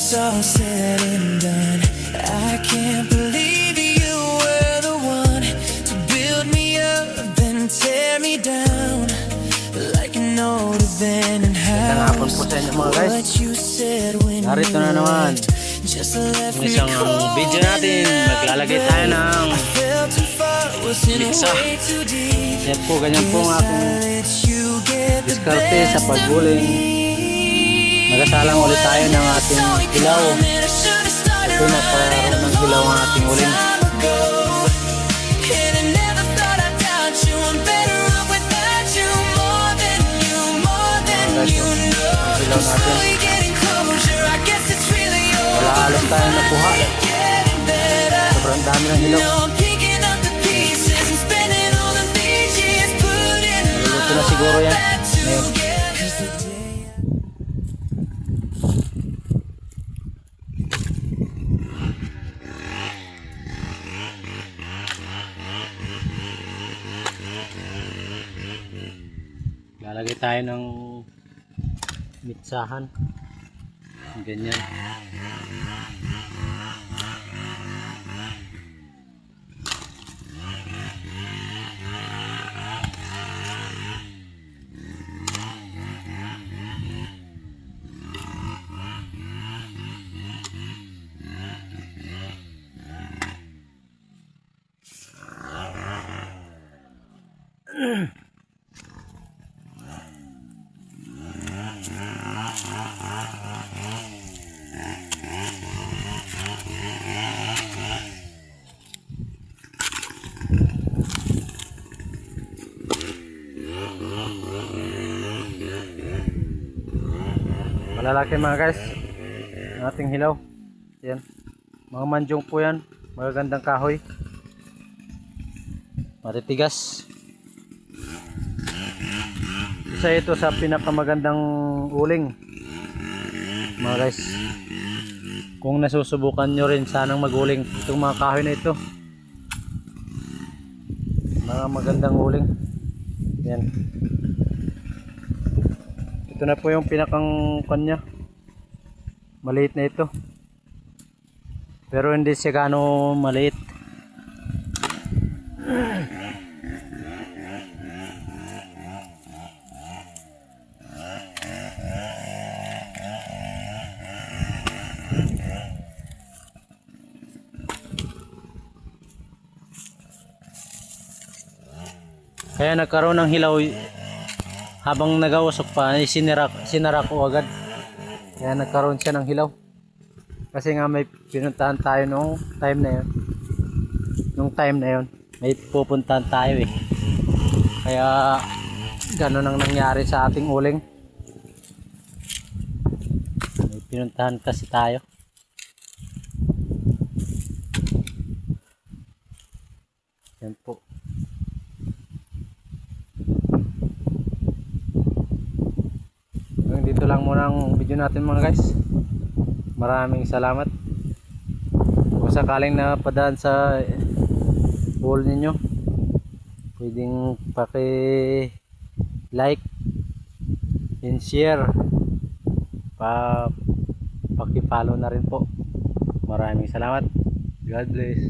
it's all said and done, I can't believe you were the one to build me up and tear me down like an old abandoned house. What you said when Narito na naman just left ang me isang cold. video natin. Maglalagay tayo ng mitsa. Yan po, ganyan po ang aking diskarte sa paghuling. Magasalang ulit tayo ng ating hilaw. Ito na parang ng hilaw ang ating uling. Ang hilaw natin. Wala alam tayong nakuha. Sobrang dami ng hilaw. Maluluto na siguro yan. Ngayon. Lalagay tayo ng mitsahan. Ganyan. Malalaki mga guys ang ating hilaw. Yan, mga manjong po yan, magagandang kahoy, matitigas. Isa ito sa pinakamagandang uling mga guys. Kung nasusubukan nyo rin sanang maguling itong mga kahoy na ito, mga magandang uling. Yan, ito na po yung pinakang kanya. Maliit na ito, pero hindi siya gaano maliit. Kaya nagkaroon ng hilaw habang nagausok pa, sinara ko agad. Kaya nagkaroon siya ng hilaw. Kasi nga may pinuntahan tayo nung time na yun. May pupuntahan tayo eh. Kaya gano'n ang nangyari sa ating uling. May pinuntahan kasi tayo. Yan po. Dito lang muna ang video natin mga guys. Maraming salamat. Kung sakaling napadaan sa poll ninyo, pwedeng paki-like and share, paki-follow na rin po. Maraming salamat. God bless.